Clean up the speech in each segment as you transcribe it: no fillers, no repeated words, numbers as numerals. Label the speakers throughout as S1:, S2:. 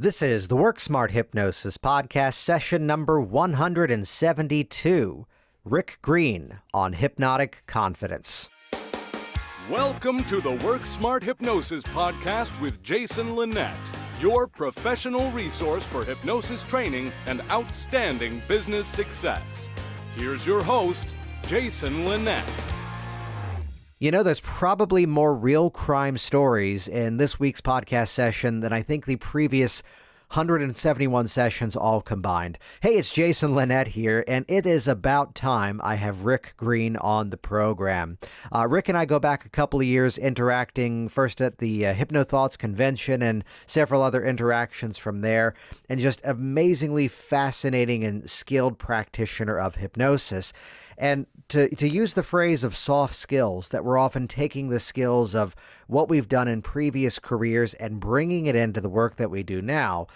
S1: This is the Work Smart Hypnosis podcast, session number 172. Rick Green on Hypnotic Confidence.
S2: Welcome to the Work Smart Hypnosis podcast with Jason Linett, your professional resource for hypnosis training and outstanding business success. Here's your host, Jason Linett.
S1: You know, there's probably more real crime stories in this week's podcast session than I think the previous 171 sessions all combined. Hey, it's Jason Linett here, and it is about time I have Rick Green on the program. Rick and I go back a couple of years interacting first at the HypnoThoughts convention and several other interactions from there, and just amazingly fascinating and skilled practitioner of hypnosis. And to use the phrase of soft skills, that we're often taking the skills of what we've done in previous careers and bringing it into the work that we do now.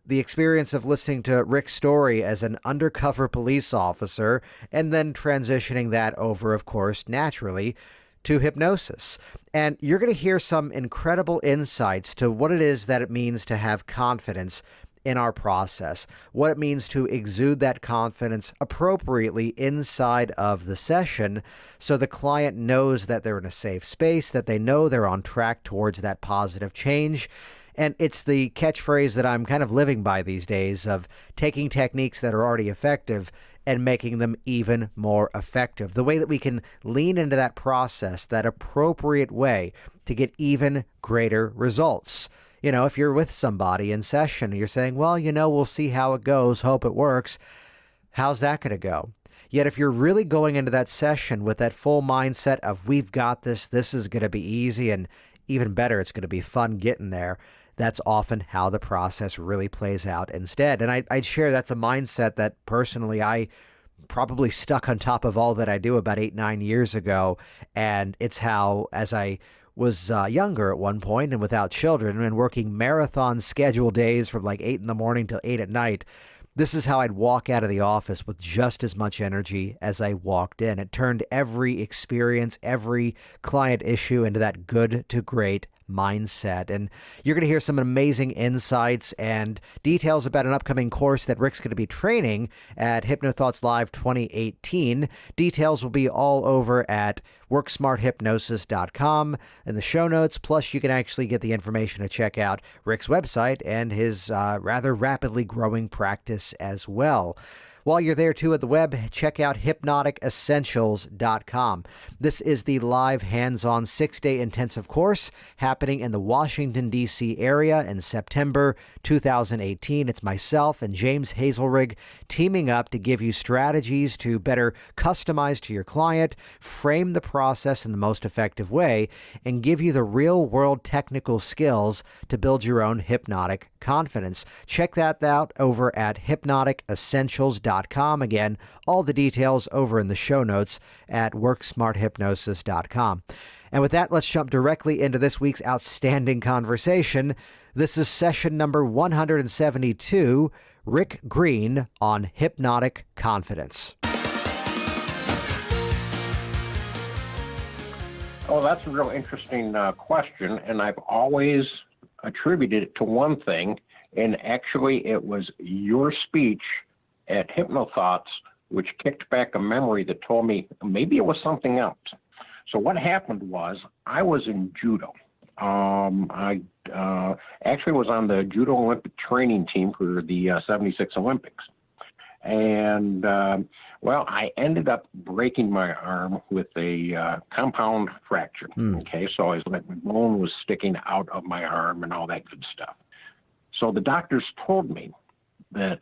S1: The experience of listening to Rick's story as an undercover police officer and then transitioning that over, of course, naturally, to hypnosis. And you're going to hear some incredible insights to what it is that it means to have confidence in our process, what it means to exude that confidence appropriately inside of the session so the client knows that they're in a safe space, that they know they're on track towards that positive change. And it's the catchphrase that I'm kind of living by these days of taking techniques that are already effective and making them even more effective. The way that we can lean into that process, that appropriate way to get even greater results. You know, if you're with somebody in session and you're saying, well, we'll see how it goes, hope it works. How's that going to go? Yet if you're really going into that session with that full mindset of we've got this is going to be easy, and even better, it's going to be fun getting there, that's often how the process really plays out instead. And I'd share that's a mindset that personally I probably stuck on top of all that I do about 8-9 years ago. And it's how, as I was younger at one point and without children and working marathon schedule days from like 8 in the morning till 8 at night, this is how I'd walk out of the office with just as much energy as I walked in. It turned every experience, every client issue into that good to great mindset. And you're going to hear some amazing insights and details about an upcoming course that Rick's going to be training at HypnoThoughts Live 2018. Details will be all over at worksmarthypnosis.com in the show notes. Plus, you can actually get the information to check out Rick's website and his rather rapidly growing practice as well. While you're there, too, at the web, check out hypnoticessentials.com. This is the live hands-on 6-day intensive course happening in the Washington, D.C. area in September 2018. It's myself and James Hazelrig teaming up to give you strategies to better customize to your client, frame the process in the most effective way, and give you the real-world technical skills to build your own hypnotic confidence. Check that out over at hypnoticessentials.com. Again, all the details over in the show notes at worksmarthypnosis.com. And with that, let's jump directly into this week's outstanding conversation. This is session number 172, Rick Green on Hypnotic Confidence.
S3: Oh, that's a real interesting question, and I've always attributed it to one thing, and actually it was your speech at HypnoThoughts, which kicked back a memory that told me maybe it was something else. So what happened was I was in judo. I actually was on the judo Olympic training team for the 76 Olympics. And, I ended up breaking my arm with a compound fracture. Okay, so my bone was sticking out of my arm and all that good stuff. So the doctors told me that,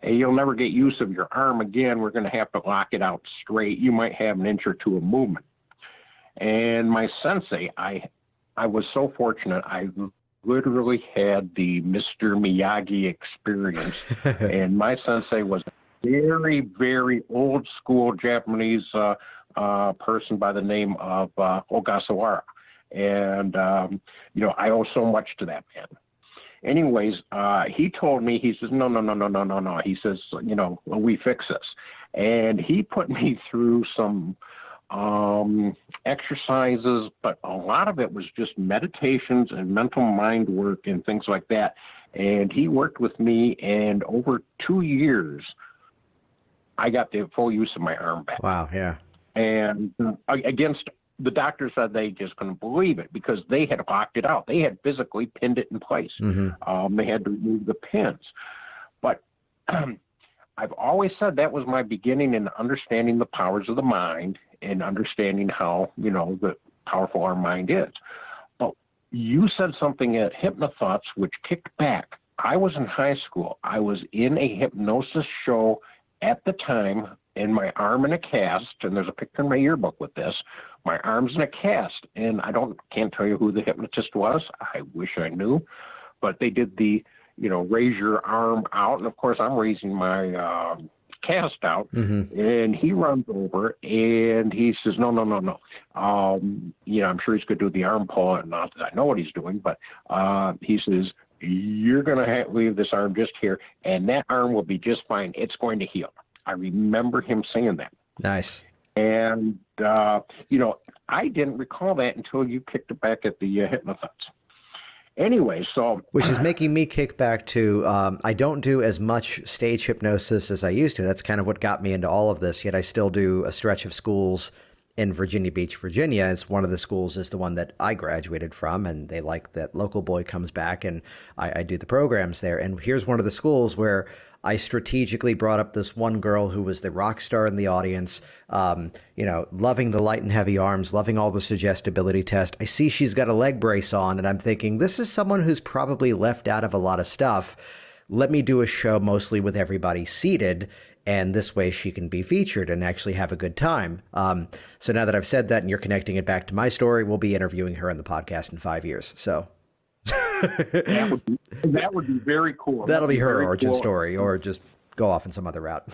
S3: hey, you'll never get use of your arm again. We're going to have to lock it out straight. You might have an inch or two of movement. And my sensei, I was so fortunate. I literally had the Mr. Miyagi experience. And my sensei was a very, very old school Japanese person by the name of Ogasawara. And, I owe so much to that man. Anyways, he told me, he says, no. He says, we fix this. And he put me through some exercises, but a lot of it was just meditations and mental mind work and things like that. And he worked with me, and over 2 years, I got the full use of my arm back.
S1: Wow, yeah.
S3: And against the doctors said they just couldn't believe it because they had locked it out. They had physically pinned it in place. They had to remove the pins. But I've always said that was my beginning in understanding the powers of the mind and understanding how, the powerful our mind is. But you said something at Hypnothoughts which kicked back. I was in high school. I was in a hypnosis show at the time, and my arm in a cast, and there's a picture in my yearbook with this. My arm's in a cast, and can't tell you who the hypnotist was. I wish I knew, but they did the, raise your arm out, and of course I'm raising my cast out, and he runs over and he says, no. I'm sure he's going to do the arm pull, and not that I know what he's doing, but he says, you're going to leave this arm just here, and that arm will be just fine. It's going to heal. I remember him saying that.
S1: Nice.
S3: And, I didn't recall that until you kicked it back at the Hypnothoughts. Anyway, so...
S1: Which is making me kick back to, I don't do as much stage hypnosis as I used to. That's kind of what got me into all of this, yet I still do a stretch of schools in Virginia Beach, Virginia. It's one of the schools is the one that I graduated from, and they like that local boy comes back, and I do the programs there. And here's one of the schools where I strategically brought up this one girl who was the rock star in the audience, loving the light and heavy arms, loving all the suggestibility test. I see she's got a leg brace on, and I'm thinking, this is someone who's probably left out of a lot of stuff. Let me do a show mostly with everybody seated, and this way she can be featured and actually have a good time. So now that I've said that and you're connecting it back to my story, we'll be interviewing her on the podcast in 5 years. So
S3: that would be very cool.
S1: That'll be her origin story, or just go off in some other route.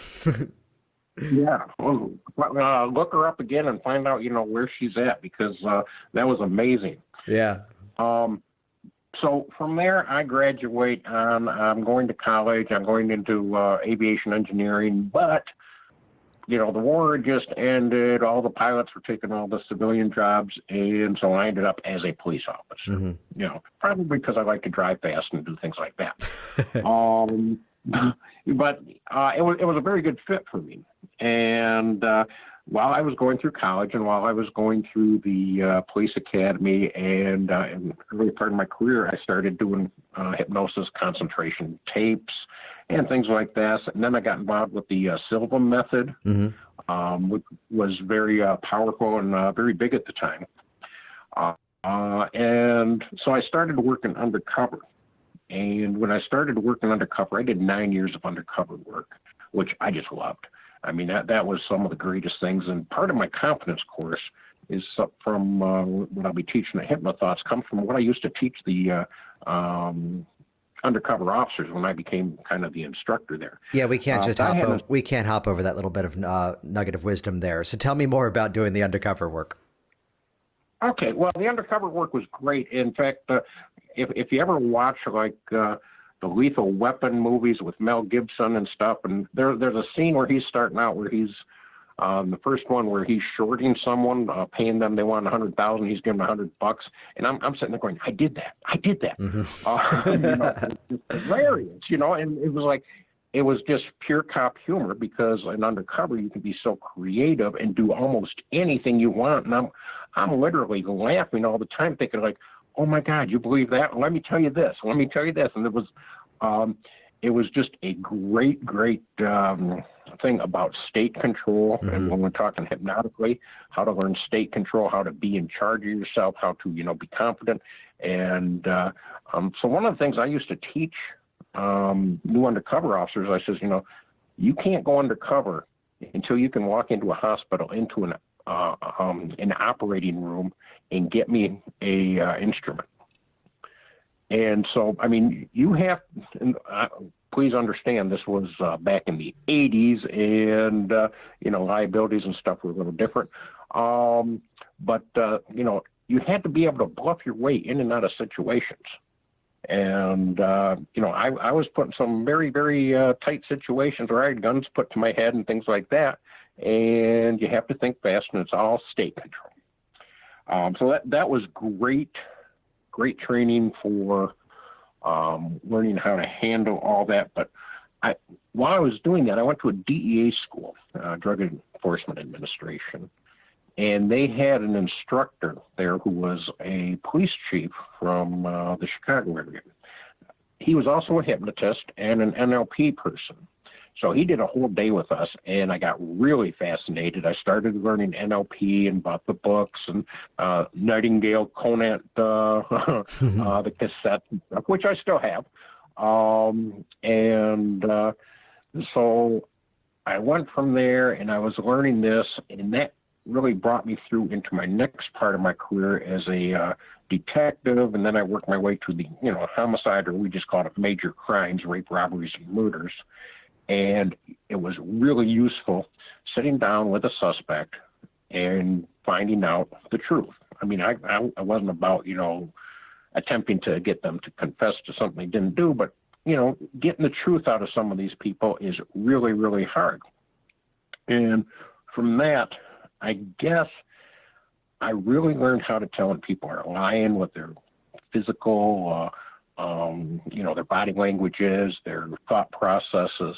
S3: Yeah. Well, look her up again and find out, where she's at, because that was amazing.
S1: Yeah.
S3: So from there, I graduate. I'm going to college. I'm going into aviation engineering, but the war had just ended. All the pilots were taking all the civilian jobs, and so I ended up as a police officer. Probably because I like to drive fast and do things like that. But it was a very good fit for me. And while I was going through college and while I was going through the police academy, and in the early part of my career, I started doing hypnosis concentration tapes and things like that. And then I got involved with the Silva method, which was very powerful and very big at the time. And so I started working undercover. And when I started working undercover, I did 9 years of undercover work, which I just loved. I mean, that was some of the greatest things. And part of my confidence course is from what I'll be teaching at Hypnothoughts, comes from what I used to teach the undercover officers when I became kind of the instructor there.
S1: Yeah, we can't just we can't hop over that little bit of nugget of wisdom there. So tell me more about doing the undercover work.
S3: Okay, well, the undercover work was great. In fact, if you ever watch the Lethal Weapon movies with Mel Gibson and stuff, and there's a scene where he's starting out where he's the first one where he's shorting someone, paying them, they want $100,000, he's giving them $100, and I'm sitting there going, I did that. It's hilarious, and it was just pure cop humor, because in undercover you can be so creative and do almost anything you want, and I'm literally laughing all the time, thinking oh my God, you believe that? Let me tell you this. And it was just a great thing about state control. And when we're talking hypnotically, how to learn state control, how to be in charge of yourself, how to, be confident. And so one of the things I used to teach new undercover officers, I says, you can't go undercover until you can walk into a hospital, into an operating room, and get me a instrument. And so, I mean, you have, please understand, this was back in the 80s, and, liabilities and stuff were a little different. But you had to be able to bluff your way in and out of situations. And, I was put in some very, very tight situations where I had guns put to my head and things like that. and you have to think fast, and it's all state control. So that was great training for learning how to handle all that. But while I was doing that, I went to a DEA school, Drug Enforcement Administration, and they had an instructor there who was a police chief from the Chicago area. He was also a hypnotist and an NLP person. So he did a whole day with us, and I got really fascinated. I started learning NLP and bought the books and Nightingale, Conant, the cassette, which I still have. So I went from there, and I was learning this, and that really brought me through into my next part of my career as a detective, and then I worked my way to the homicide, or we just call it major crimes, rape, robberies, and murders. And it was really useful sitting down with a suspect and finding out the truth. I mean, I wasn't about, attempting to get them to confess to something they didn't do, but, getting the truth out of some of these people is really, really hard. And from that, I guess I really learned how to tell when people are lying, what their physical, their body language is, their thought processes.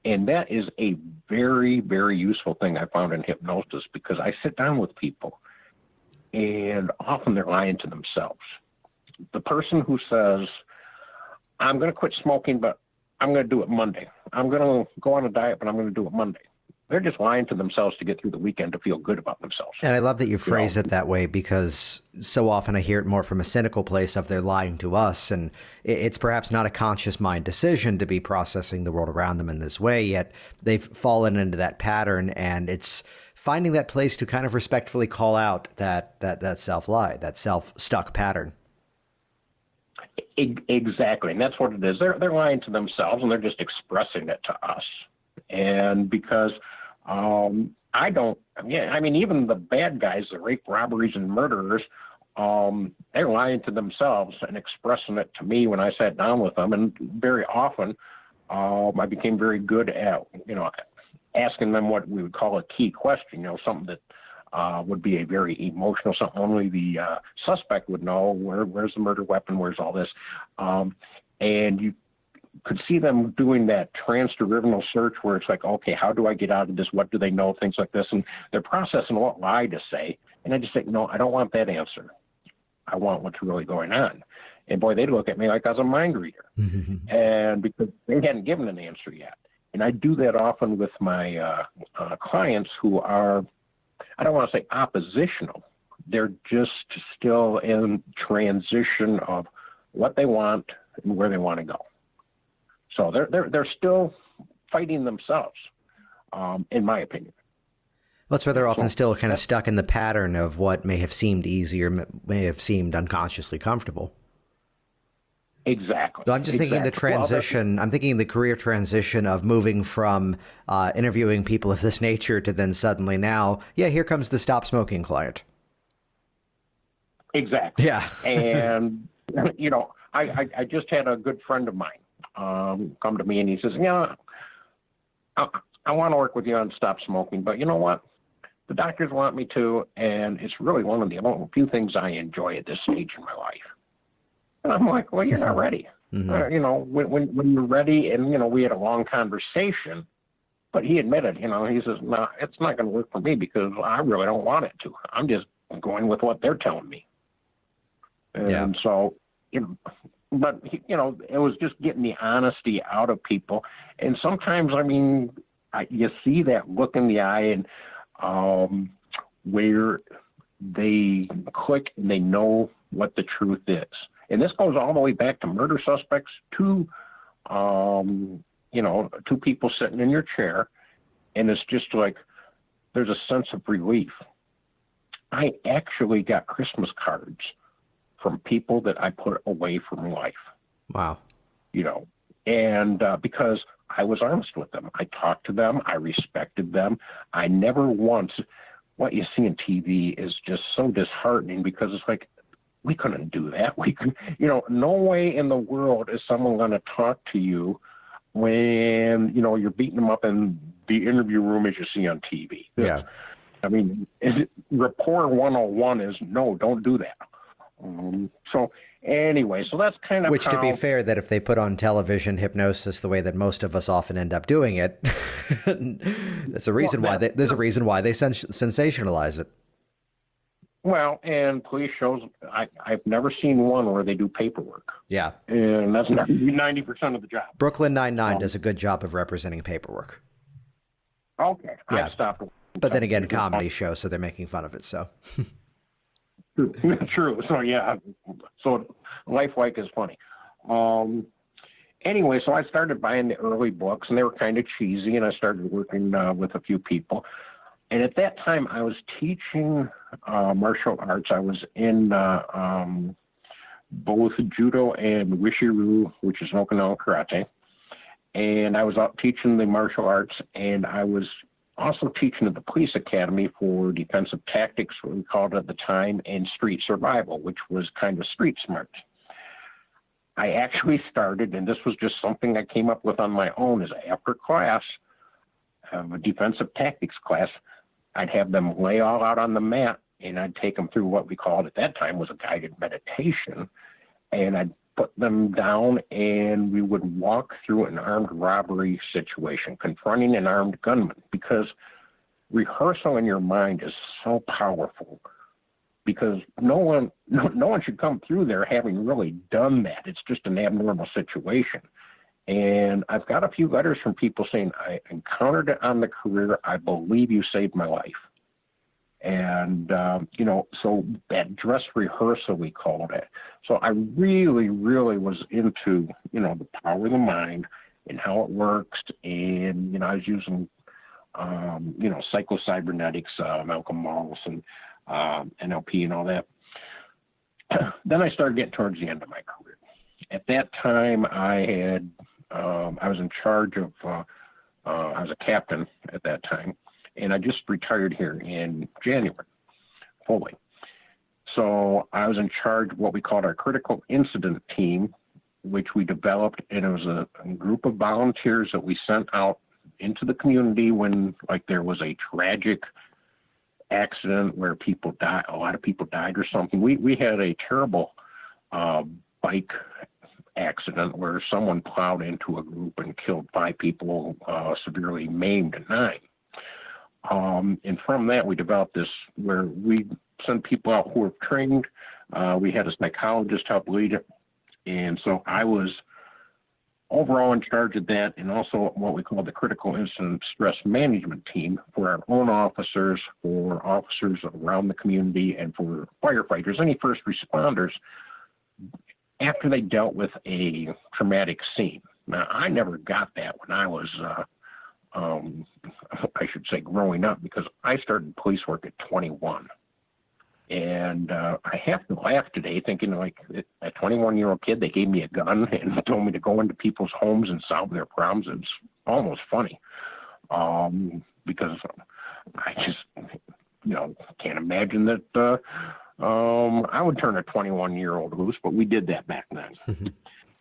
S3: And that is a very, very useful thing I found in hypnosis, because I sit down with people and often they're lying to themselves. The person who says, I'm going to quit smoking, but I'm going to do it Monday. I'm going to go on a diet, but I'm going to do it Monday. They're just lying to themselves to get through the weekend to feel good about themselves.
S1: And I love that you phrase it that way, because so often I hear it more from a cynical place of they're lying to us. And it's perhaps not a conscious mind decision to be processing the world around them in this way, yet they've fallen into that pattern. And it's finding that place to kind of respectfully call out that self-lie, that self-stuck pattern.
S3: Exactly. And that's what it is. They're lying to themselves, and they're just expressing it to us. And because even the bad guys, the rape, robberies, and murderers, they're lying to themselves and expressing it to me when I sat down with them. And very often, I became very good at, asking them what we would call a key question, something that would be a very emotional, something only the suspect would know. Where's the murder weapon? Where's all this? And you could see them doing that transdivisional search where it's like, okay, how do I get out of this? What do they know? Things like this. And they're processing what lie to say. And I just say, no, I don't want that answer. I want what's really going on. And boy, they'd look at me like I was a mind reader. And because they hadn't given an answer yet. And I do that often with my clients who are, I don't want to say oppositional. They're just still in transition of what they want and where they want to go. So they're still fighting themselves, in my opinion.
S1: That's where they're often still kind of stuck in the pattern of what may have seemed easy or may have seemed unconsciously comfortable.
S3: Exactly.
S1: So I'm just thinking the transition, I'm thinking the career transition of moving from interviewing people of this nature to then suddenly now, here comes the stop smoking client.
S3: Exactly.
S1: Yeah.
S3: And, I just had a good friend of mine come to me, and he says, I want to work with you on stop smoking, but you know what? The doctors want me to, and it's really one of the few things I enjoy at this stage in my life. And I'm like, well, you're not ready. When you're ready, and, we had a long conversation, but he admitted, he says, no, it's not going to work for me because I really don't want it to. I'm just going with what they're telling me. And so, but, it was just getting the honesty out of people. And sometimes, you see that look in the eye and where they click and they know what the truth is. And this goes all the way back to murder suspects, to, two people sitting in your chair. And it's just like, there's a sense of relief. I actually got Christmas cards from people that I put away from life.
S1: Wow.
S3: And because I was honest with them. I talked to them. I respected them. I never once, what you see on TV is just so disheartening, because it's like, we couldn't do that. We could, no way in the world is someone going to talk to you when, you're beating them up and the interview room as you see on TV.
S1: Yeah.
S3: I mean, rapport 101 is no, don't do that. So anyway, so that's kind of
S1: Which, to be fair, that if they put on television hypnosis the way that most of us often end up doing it, there's a reason why they sensationalize it.
S3: Well, and police shows, I've never seen one where they do paperwork.
S1: Yeah.
S3: And that's 90% of the job.
S1: Brooklyn Nine-Nine does a good job of representing paperwork.
S3: Okay.
S1: Yeah.
S3: I stopped.
S1: But then again, comedy show, so they're making fun of it, so.
S3: True. So, yeah. So, lifelike is funny. Anyway, so I started buying the early books, and they were kind of cheesy, and I started working with a few people. And at that time, I was teaching martial arts. I was in both judo and wushu, which is Okinawa karate. And I was out teaching the martial arts, and I was also teaching at the police academy for defensive tactics, what we called it at the time, and street survival, which was kind of street smart. I actually started, and this was just something I came up with on my own, is after class, a defensive tactics class, I'd have them lay all out on the mat, and I'd take them through what we called at that time was a guided meditation, and I'd put them down, and we would walk through an armed robbery situation, confronting an armed gunman, because rehearsal in your mind is so powerful, because no one should come through there having really done that. It's just an abnormal situation. And I've got a few letters from people saying, I encountered it on the career. I believe you saved my life. And, so that dress rehearsal, we called it. So I really, really was into, the power of the mind and how it works. And, I was using, psycho-cybernetics, Malcolm Morris and NLP and all that. Then I started getting towards the end of my career. At that time, I was in charge of, I was a captain at that time, and I just retired here in January, fully. So I was in charge of what we called our critical incident team, which we developed, and it was a group of volunteers that we sent out into the community when, there was a tragic accident where people died, a lot of people died or something. We had a terrible bike accident where someone plowed into a group and killed 5 people, severely maimed 9. And from that, we developed this where we sent people out who were trained. We had a psychologist help lead it. And so I was overall in charge of that, and also what we call the critical incident stress management team for our own officers, for officers around the community, and for firefighters, any first responders, after they dealt with a traumatic scene. Now, I never got that when I was, I should say, growing up, because I started police work at 21. And I have to laugh today thinking, a 21-year-old kid, they gave me a gun and told me to go into people's homes and solve their problems. It's almost funny, because I just, can't imagine that I would turn a 21-year-old loose, but we did that back then.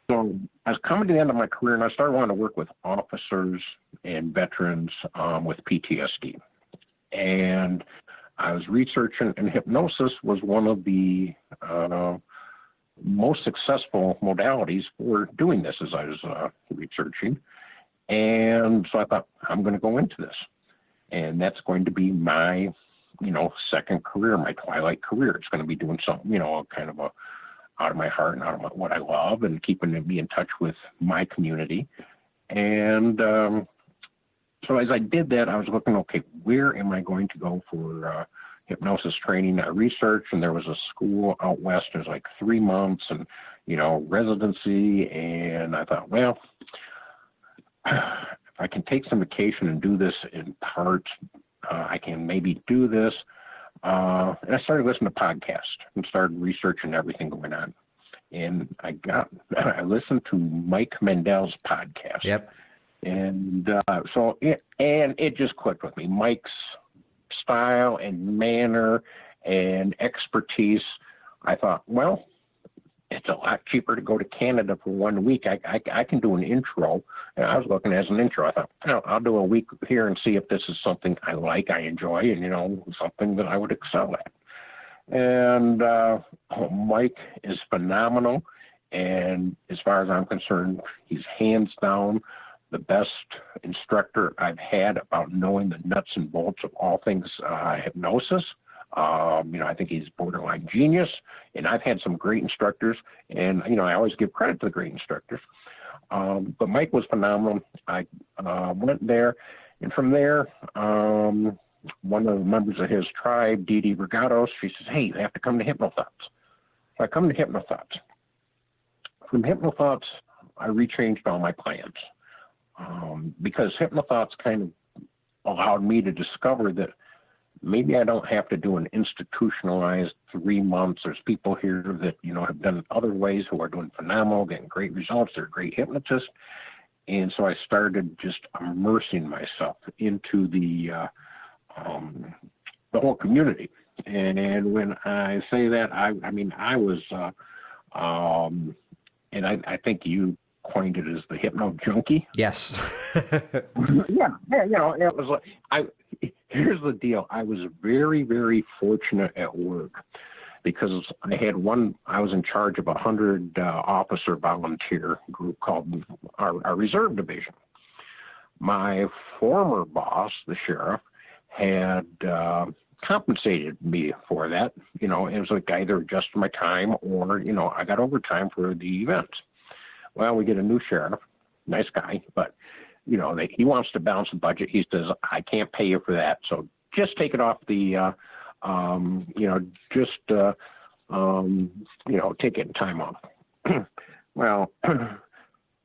S3: So I was coming to the end of my career, and I started wanting to work with officers and veterans with PTSD. And I was researching, and hypnosis was one of the most successful modalities for doing this as I was researching. And so I thought, I'm going to go into this. And that's going to be my, second career, my twilight career. It's going to be doing something, kind of out of my heart and out of what I love, and keeping me in touch with my community. And so as I did that, I was looking, okay, where am I going to go for hypnosis training? I researched, and there was a school out west. It was 3 months and, residency. And I thought, well, if I can take some vacation and do this in parts, I can maybe do this. And I started listening to podcasts and started researching everything going on. And I listened to Mike Mendel's podcast.
S1: Yep.
S3: And it just clicked with me. Mike's style and manner and expertise. I thought, well, it's a lot cheaper to go to Canada for 1 week. I can do an intro. And I was looking as an intro. I thought, I'll do a week here and see if this is something I like, I enjoy, and, something that I would excel at. And Mike is phenomenal. And as far as I'm concerned, he's hands down the best instructor I've had about knowing the nuts and bolts of all things hypnosis. I think he's borderline genius, and I've had some great instructors, and, I always give credit to the great instructors. But Mike was phenomenal. I went there, and from there, one of the members of his tribe, Dee Dee Regatos, she says, hey, you have to come to HypnoThoughts. So I come to HypnoThoughts. From HypnoThoughts, I rechanged all my plans because HypnoThoughts kind of allowed me to discover that maybe I don't have to do an institutionalized 3 months. There's people here that, have done it other ways who are doing phenomenal, getting great results. They're great hypnotists. And so I started just immersing myself into the whole community. And when I say that, I was, and I think you coined it as the hypno junkie.
S1: Yes.
S3: yeah. It was like, here's the deal. I was very, very fortunate at work because I was in charge of 100 officer volunteer group called our reserve division. My former boss, the sheriff, had compensated me for that. It was like either adjusted my time or, I got overtime for the events. Well, we get a new sheriff, nice guy, but he wants to balance the budget. He says, I can't pay you for that. So just take it off the, take it in time off. Well,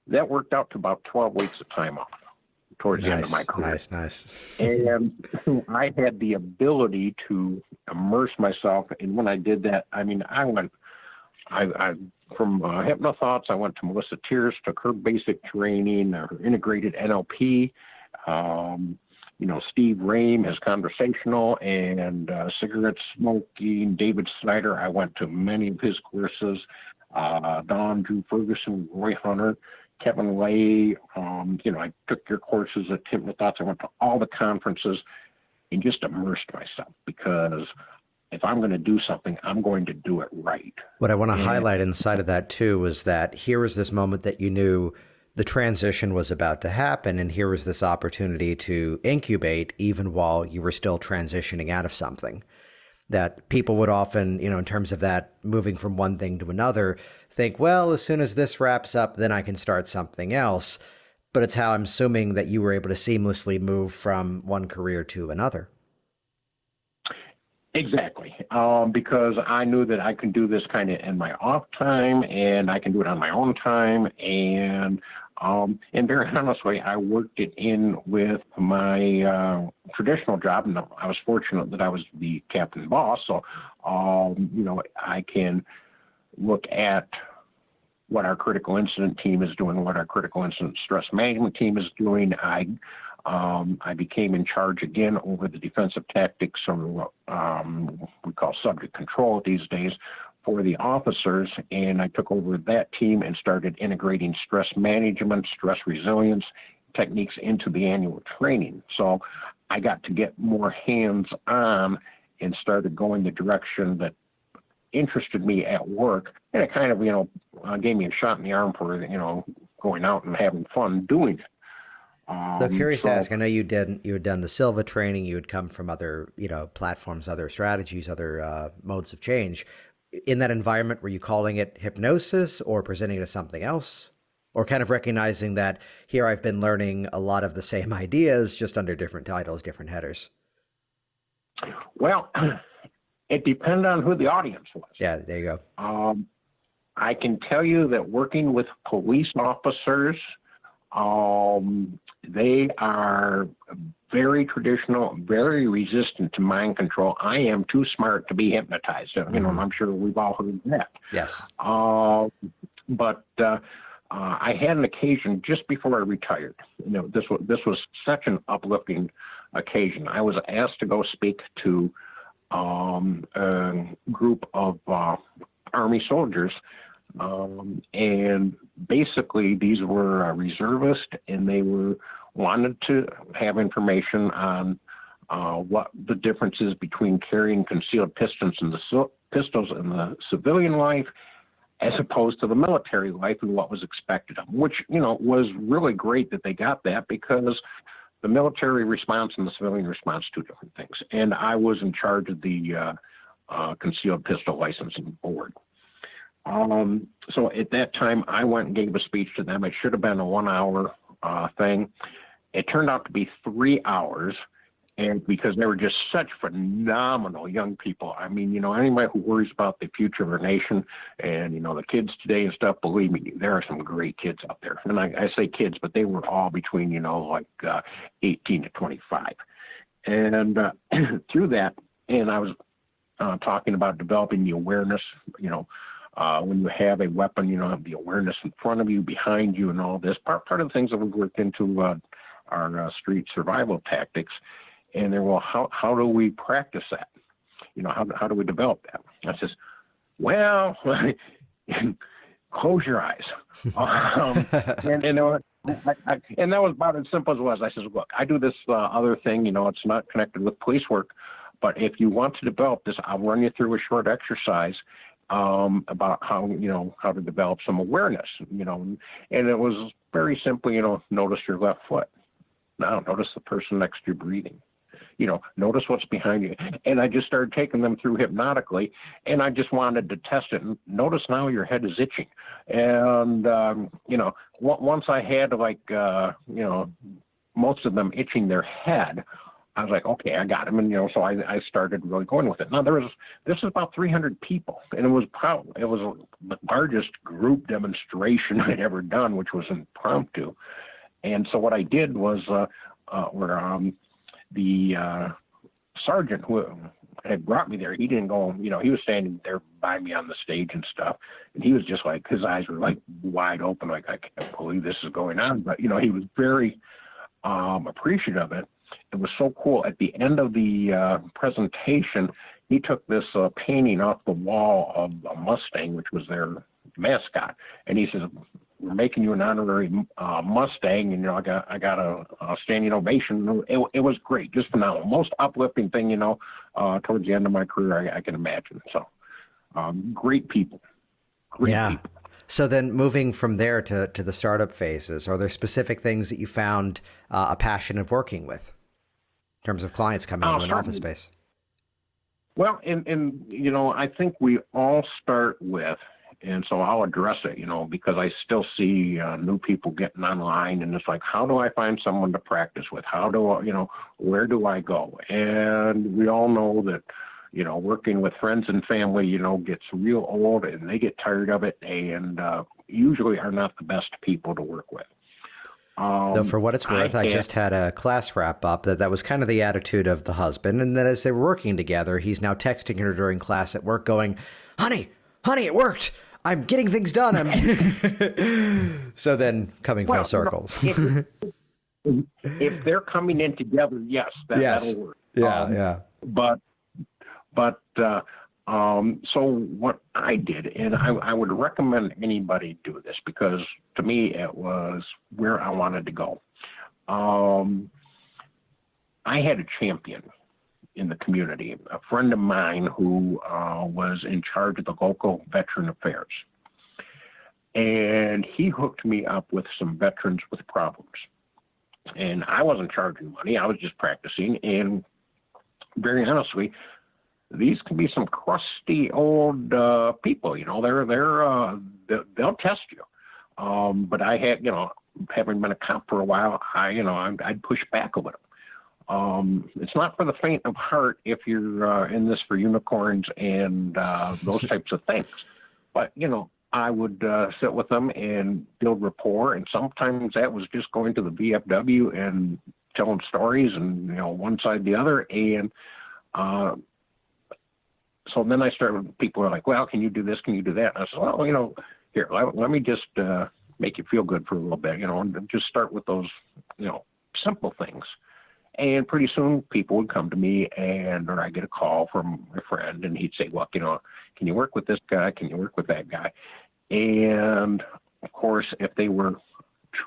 S3: that worked out to about 12 weeks of time off towards the end of my career.
S1: Nice.
S3: And I had the ability to immerse myself. And when I did that, I went, from HypnoThoughts, I went to Melissa Tears, took her basic training, her integrated NLP. Steve Rame, his conversational, and cigarette smoking. David Snyder, I went to many of his courses. Don, Drew Ferguson, Roy Hunter, Kevin Lay. I took your courses at HypnoThoughts. I went to all the conferences and just immersed myself because if I'm going to do something, I'm going to do it right.
S1: What I want to highlight inside of that, too, is that here was this moment that you knew the transition was about to happen, and here was this opportunity to incubate even while you were still transitioning out of something. That people would often, in terms of that moving from one thing to another, think, well, as soon as this wraps up, then I can start something else. But it's how I'm assuming that you were able to seamlessly move from one career to another. Exactly,
S3: because I knew that I could do this kind of in my off time, and I can do it on my own time, and very honestly, I worked it in with my traditional job, and I was fortunate that I was the captain boss, so I can look at what our critical incident team is doing, what our critical incident stress management team is doing. I became in charge again over the defensive tactics, or what we call subject control these days, for the officers, and I took over that team and started integrating stress management, stress resilience techniques into the annual training. So I got to get more hands-on and started going the direction that interested me at work, and it kind of, gave me a shot in the arm for, going out and having fun doing it.
S1: So curious to ask, I know you had done the Silva training, you had come from other, platforms, other strategies, other modes of change. In that environment, were you calling it hypnosis or presenting it as something else? Or kind of recognizing that here I've been learning a lot of the same ideas, just under different titles, different headers?
S3: Well, it depended on who the audience was.
S1: Yeah, there you go.
S3: I can tell you that working with police officers, they are very traditional, very resistant to mind control. I am too smart to be hypnotized. I'm sure we've all heard that.
S1: Yes.
S3: But I had an occasion just before I retired. This was such an uplifting occasion. I was asked to go speak to a group of Army soldiers And basically, these were reservists, and they wanted to have information on what the difference is between carrying concealed pistols in the civilian life as opposed to the military life and what was expected of them, which, was really great that they got that, because the military response and the civilian response, two different things. And I was in charge of the concealed pistol licensing board. So at that time, I went and gave a speech to them. It should have been a 1 hour thing. It turned out to be 3 hours. And because they were just such phenomenal young people. I mean, anybody who worries about the future of our nation and, the kids today and stuff, believe me, there are some great kids out there. And I say kids, but they were all between, 18 to 25. And through that, and I was talking about developing the awareness, when you have a weapon, have the awareness in front of you, behind you, and all this. Part of the things that we worked into our street survival tactics. And they're, well, how do we practice that? How do we develop that? I says, well, close your eyes. And that was about as simple as it was. I says, look, I do this other thing, it's not connected with police work, but if you want to develop this, I'll run you through a short exercise about how to develop some awareness, and it was very simple, notice your left foot. Now notice the person next to you breathing. Notice what's behind you. And I just started taking them through hypnotically, and I just wanted to test it. And notice now your head is itching. And, once I had most of them itching their head, I was like, okay, I got them. And, so I started really going with it. Now this is about 300 people, and it was the largest group demonstration I'd ever done, which was impromptu. And so what I did was, the sergeant who had brought me there, he didn't go, he was standing there by me on the stage and stuff. And he was just like, his eyes were like wide open, like, I can't believe this is going on. But, he was very appreciative of it. It was so cool. At the end of the presentation, he took this painting off the wall of a Mustang, which was their mascot. And he says, we're making you an honorary Mustang, and I got a standing ovation. It was great, just phenomenal, most uplifting thing, towards the end of my career I can imagine. So, great people, people.
S1: So then, moving from there to the startup phases, are there specific things that you found a passion of working with in terms of clients coming into an office space?
S3: Well, and I think we all start with. And so I'll address it, because I still see new people getting online, and it's like, how do I find someone to practice with? How do I, where do I go? And we all know that, working with friends and family, gets real old, and they get tired of it, and usually are not the best people to work with.
S1: Though for what it's worth, I just had a class wrap up that was kind of the attitude of the husband, and that as they were working together, he's now texting her during class at work going, honey, it worked. I'm getting things done. So then coming full circles. If
S3: they're coming in together, yes, that'll work.
S1: Yeah.
S3: But so what I did, and I would recommend anybody do this, because to me it was where I wanted to go. I had a champion in the community, a friend of mine who was in charge of the local veteran affairs. And he hooked me up with some veterans with problems. And I wasn't charging money. I was just practicing. And very honestly, these can be some crusty old people. They'll test you. But I had, having been a cop for a while, I'd push back a little. It's not for the faint of heart if you're in this for unicorns and those types of things. But, I would sit with them and build rapport. And sometimes that was just going to the VFW and telling stories and, one side, the other. And so then I started, people were like, well, can you do this? Can you do that? And I said, well, here, let me just make you feel good for a little bit, and just start with those, simple things. And pretty soon people would come to me or I get a call from a friend and he'd say, well, can you work with this guy? Can you work with that guy? And of course, if they were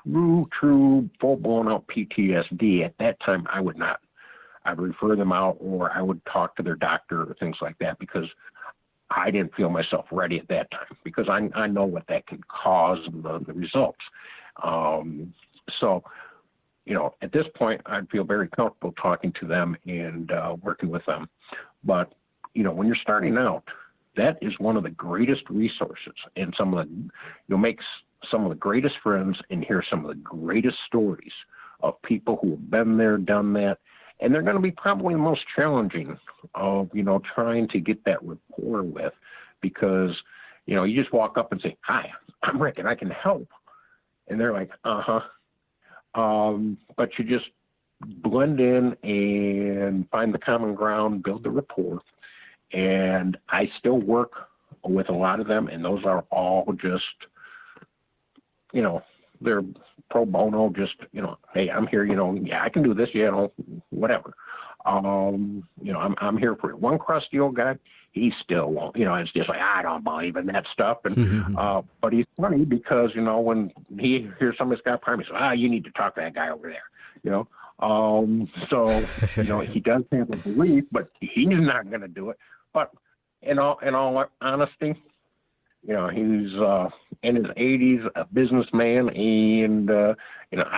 S3: true, full-blown out PTSD, at that time, I would not. I'd refer them out, or I would talk to their doctor or things like that, because I didn't feel myself ready at that time, because I know what that can cause, the results. So, at this point, I'd feel very comfortable talking to them and working with them. But, when you're starting out, that is one of the greatest resources, and some of the, you'll make some of the greatest friends and hear some of the greatest stories of people who have been there, done that. And they're going to be probably the most challenging of, trying to get that rapport with, because, you just walk up and say, "Hi, I'm Rick and I can help." And they're like, "Uh-huh." But you just blend in and find the common ground, build the rapport. And I still work with a lot of them, and those are all just, they're pro bono, just, "Hey, I'm here, yeah, I can do this, whatever. I'm here for it." One crusty old guy, he still won't, it's just like, "I don't believe in that stuff." And, but he's funny because, when he hears somebody's got a problem, he says, "You need to talk to that guy over there," so, he does have a belief, but he's not going to do it. But in all honesty, he's in his 80s, a businessman, and I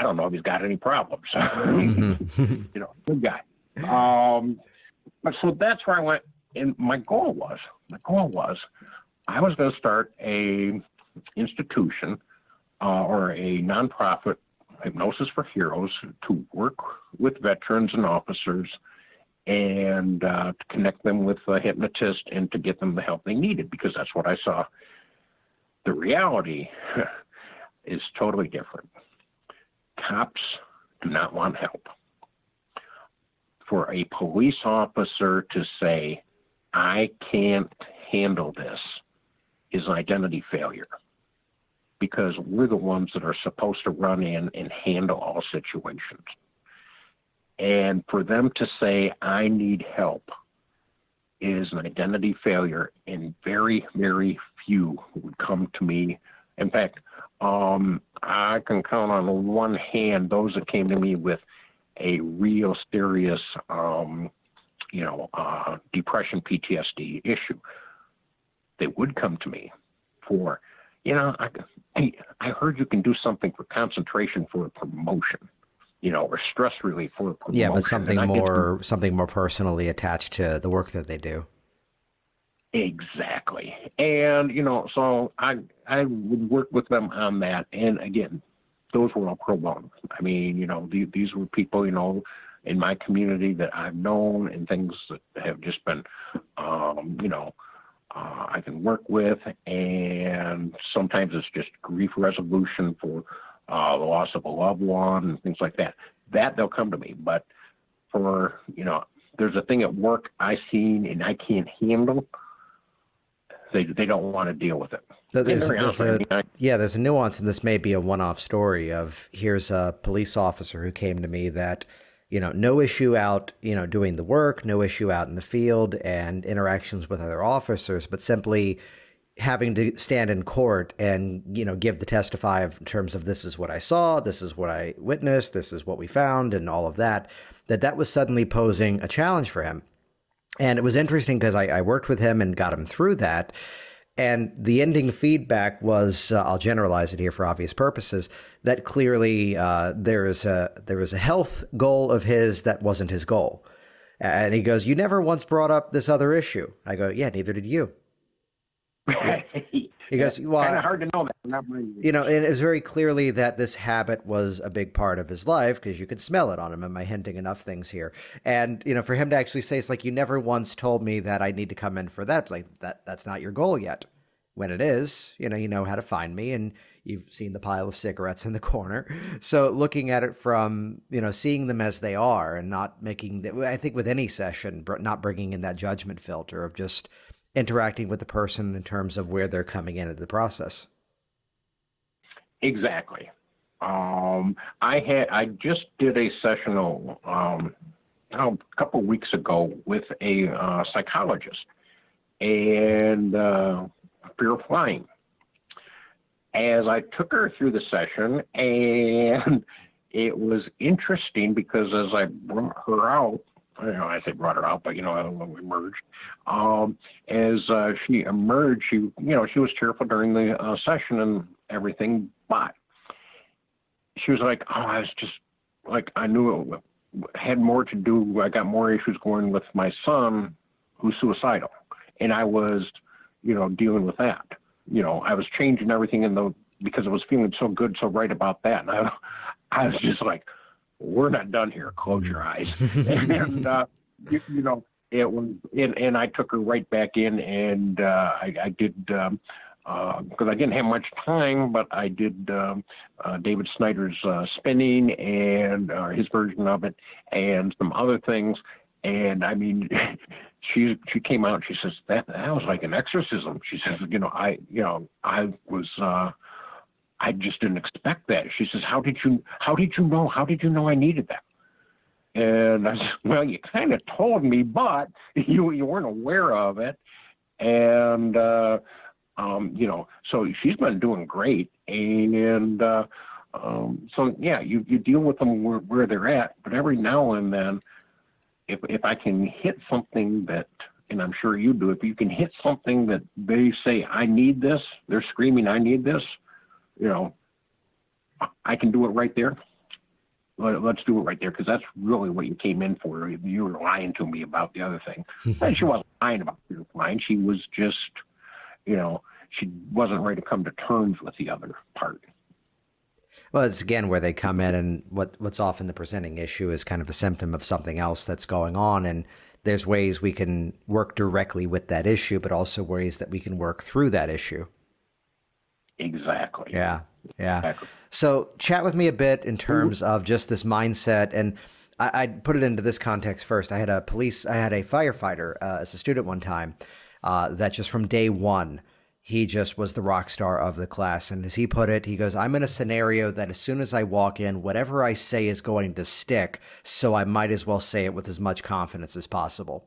S3: don't know if he's got any problems. Good guy. But so that's where I went, and my goal was, I was going to start a institution or a nonprofit, Hypnosis for Heroes, to work with veterans and officers, and to connect them with a hypnotist and to get them the help they needed, because that's what I saw. The reality is totally different. Cops do not want help. For a police officer to say, "I can't handle this," is an identity failure, because we're the ones that are supposed to run in and handle all situations. And for them to say, "I need help," is an identity failure, and very, very few would come to me. In fact, I can count on one hand those that came to me with a real serious, depression, PTSD issue. They would come to me for, I heard you can do something for concentration for a promotion, or stress relief for a promotion.
S1: Yeah, but something more personally attached to the work that they do.
S3: Exactly. And, so I would work with them on that. And again, those were all pro bono. I mean, these were people, in my community that I've known, and things that have just been, I can work with. And sometimes it's just grief resolution for the loss of a loved one and things like that. That they'll come to me. But for, there's a thing at work I seen and I can't handle. They don't want to deal with it.
S1: There's a nuance, and this may be a one-off story of, here's a police officer who came to me that, no issue out, doing the work, no issue out in the field and interactions with other officers, but simply having to stand in court and, give the testify in terms of, this is what I saw, this is what I witnessed, this is what we found, and all of that, that was suddenly posing a challenge for him. And it was interesting because I worked with him and got him through that. And the ending feedback was, I'll generalize it here for obvious purposes, that clearly there was a health goal of his that wasn't his goal. And he goes, "You never once brought up this other issue." I go, "Yeah, neither did you." He goes, "Well,
S3: kind of hard to know that."
S1: And it was very clearly that this habit was a big part of his life, because you could smell it on him. Am I hinting enough things here? And, for him to actually say, it's like, "You never once told me that I need to come in for that." It's like, that's not your goal yet. When it is, you know how to find me, and you've seen the pile of cigarettes in the corner. So looking at it from, seeing them as they are, and not making, I think with any session, not bringing in that judgment filter of just interacting with the person in terms of where they're coming into the process.
S3: Exactly. I just did a session a couple of weeks ago with a psychologist, and fear of flying. as I took her through the session, and it was interesting because as I brought her out, I say brought her out, but when we emerged, as she emerged, she was cheerful during the session and everything, but she was like, oh, I was just like, I knew it had more to do. I got more issues going with my son, who's suicidal, and I was, dealing with that. I was changing everything because I was feeling so good, so right about that, and I was just like, we're not done here. Close your eyes. And, it was, and I took her right back in, and I did, because I didn't have much time, but I did David Snyder's spinning and his version of it and some other things. And I mean, she came out and she says, that was like an exorcism. She says, I just didn't expect that. She says, how did you know? How did you know I needed that? And I said, well, you kind of told me, but you weren't aware of it. And, so she's been doing great. And so, yeah, you deal with them where they're at. But every now and then, if I can hit something that, and I'm sure you do, if you can hit something that they say, I need this, they're screaming, I need this, I can do it right there. Let's do it right there, because that's really what you came in for. You were lying to me about the other thing. And she wasn't lying about the line. She was just, she wasn't ready to come to terms with the other part.
S1: Well, it's again where they come in, and what's often the presenting issue is kind of a symptom of something else that's going on. And there's ways we can work directly with that issue, but also ways that we can work through that issue.
S3: Exactly.
S1: Yeah.
S3: Exactly.
S1: So chat with me a bit in terms of just this mindset. And I put it into this context first. I had a firefighter as a student one time that just from day one, he just was the rock star of the class. And as he put it, he goes, I'm in a scenario that as soon as I walk in, whatever I say is going to stick. So I might as well say it with as much confidence as possible.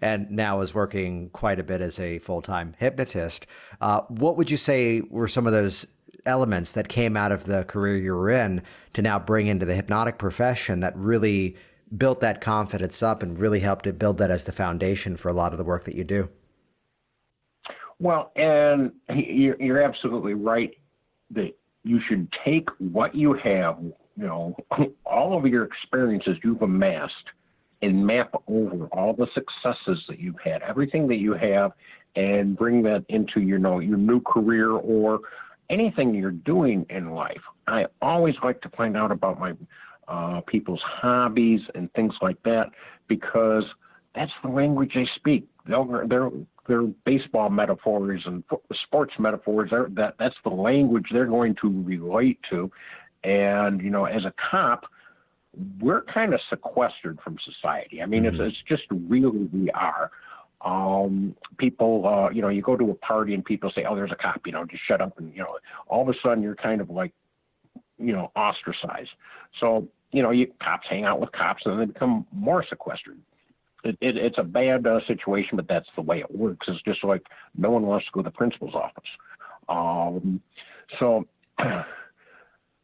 S1: And now is working quite a bit as a full-time hypnotist. What would you say were some of those elements that came out of the career you were in to now bring into the hypnotic profession that really built that confidence up and really helped to build that as the foundation for a lot of the work that you do?
S3: Well, and you're absolutely right that you should take what you have, all of your experiences you've amassed, and map over all the successes that you've had, everything that you have, and bring that into your new career or anything you're doing in life. I always like to find out about my people's hobbies and things like that, because that's the language they speak. Their baseball metaphors and sports metaphors, that's the language they're going to relate to. And, as a cop, we're kind of sequestered from society. I mean, it's just really we are. People, you go to a party and people say, oh, there's a cop, just shut up. And, all of a sudden you're kind of like, ostracized. So, cops hang out with cops and then they become more sequestered. It's a bad situation, but that's the way it works. It's just like no one wants to go to the principal's office.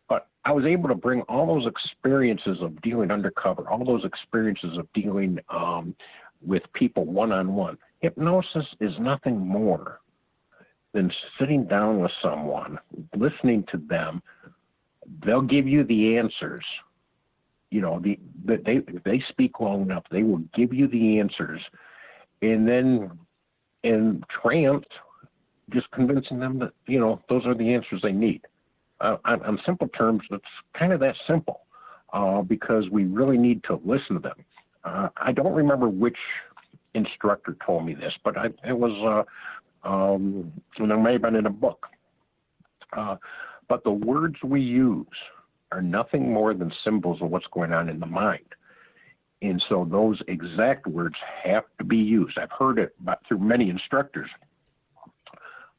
S3: But I was able to bring all those experiences of dealing undercover, all those experiences of dealing with people one-on-one. Hypnosis is nothing more than sitting down with someone, listening to them. They'll give you the answers. If they speak long enough, they will give you the answers. And then in trance, just convincing them that, those are the answers they need. On simple terms, it's kind of that simple because we really need to listen to them. I don't remember which instructor told me this, but it was, and it may have been in a book. But the words we use are nothing more than symbols of what's going on in the mind. And so those exact words have to be used. I've heard it through many instructors,